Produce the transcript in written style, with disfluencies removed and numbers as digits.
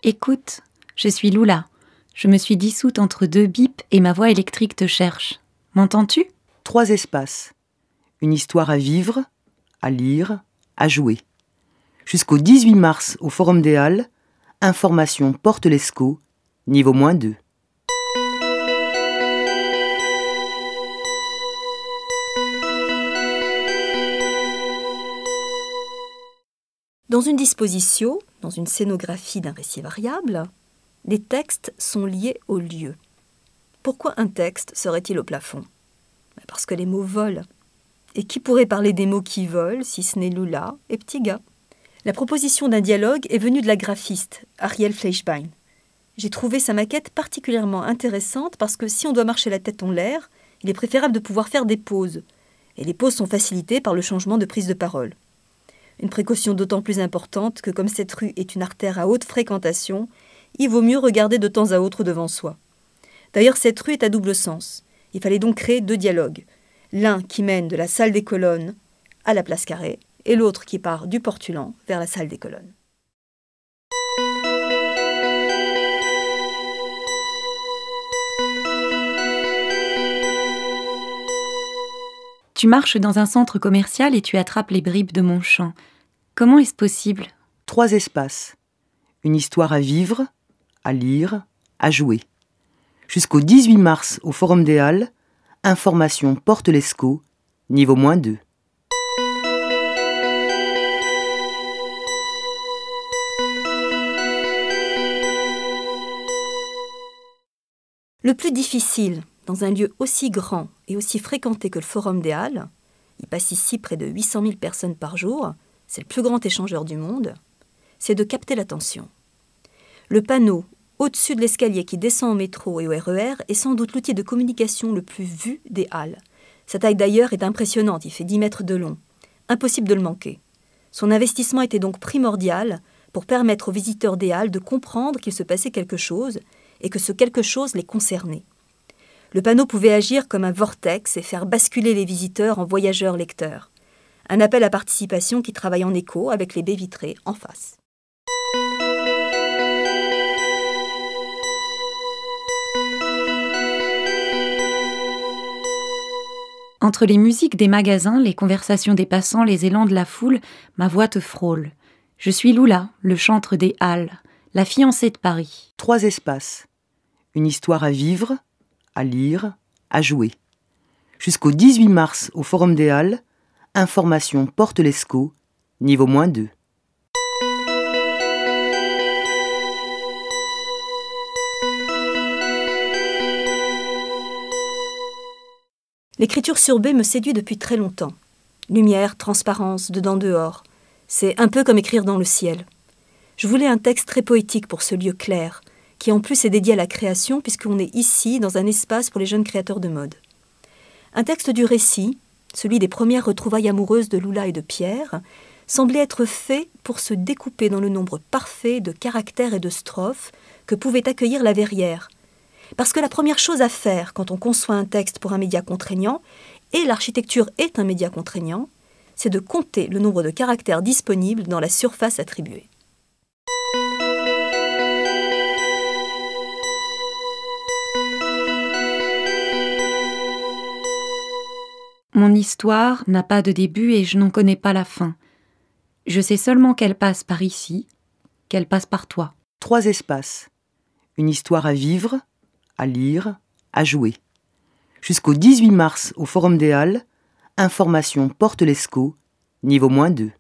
Écoute, je suis Lula. Je me suis dissoute entre deux bips et ma voix électrique te cherche. M'entends-tu ? 3 espaces. Une histoire à vivre, à lire, à jouer. Jusqu'au 18 mars au Forum des Halles, information Porte l'Escaut, niveau -2. Dans une disposition, dans une scénographie d'un récit variable, les textes sont liés au lieu. Pourquoi un texte serait-il au plafond ? Parce que les mots volent. Et qui pourrait parler des mots qui volent, si ce n'est Lula et Petit Gars ? La proposition d'un dialogue est venue de la graphiste, Ariel Fleischbein. J'ai trouvé sa maquette particulièrement intéressante parce que si on doit marcher la tête en l'air, il est préférable de pouvoir faire des pauses. Et les pauses sont facilitées par le changement de prise de parole. Une précaution d'autant plus importante que comme cette rue est une artère à haute fréquentation, il vaut mieux regarder de temps à autre devant soi. D'ailleurs, cette rue est à double sens. Il fallait donc créer 2 dialogues. L'un qui mène de la salle des colonnes à la place Carrée et l'autre qui part du Portulan vers la salle des colonnes. Tu marches dans un centre commercial et tu attrapes les bribes de mon chant. Comment est-ce possible ? 3 espaces. Une histoire à vivre, à lire, à jouer. Jusqu'au 18 mars au Forum des Halles, information Porte l'Escaut, niveau -2. Le plus difficile, dans un lieu aussi grand et aussi fréquenté que le Forum des Halles, il passe ici près de 800 000 personnes par jour, c'est le plus grand échangeur du monde, c'est de capter l'attention. Le panneau au-dessus de l'escalier qui descend au métro et au RER est sans doute l'outil de communication le plus vu des Halles. Sa taille d'ailleurs est impressionnante, il fait 10 mètres de long. Impossible de le manquer. Son investissement était donc primordial pour permettre aux visiteurs des Halles de comprendre qu'il se passait quelque chose et que ce quelque chose les concernait. Le panneau pouvait agir comme un vortex et faire basculer les visiteurs en voyageurs lecteurs. Un appel à participation qui travaille en écho avec les baies vitrées en face. Entre les musiques des magasins, les conversations des passants, les élans de la foule, ma voix te frôle. Je suis Lula, le chantre des Halles, la fiancée de Paris. 3 espaces. Une histoire à vivre, à lire, à jouer. Jusqu'au 18 mars au Forum des Halles, information Porte l'Escaut, niveau -2. L'écriture sur baie me séduit depuis très longtemps. Lumière, transparence, dedans-dehors. C'est un peu comme écrire dans le ciel. Je voulais un texte très poétique pour ce lieu clair, qui en plus est dédié à la création puisqu'on est ici dans un espace pour les jeunes créateurs de mode. Un texte du récit, celui des premières retrouvailles amoureuses de Lula et de Pierre, semblait être fait pour se découper dans le nombre parfait de caractères et de strophes que pouvait accueillir la verrière. Parce que la première chose à faire quand on conçoit un texte pour un média contraignant, et l'architecture est un média contraignant, c'est de compter le nombre de caractères disponibles dans la surface attribuée. Mon histoire n'a pas de début et je n'en connais pas la fin. Je sais seulement qu'elle passe par ici, qu'elle passe par toi. 3 espaces. Une histoire à vivre, à lire, à jouer. Jusqu'au 18 mars au Forum des Halles, information Porte l'Escaut, niveau -2.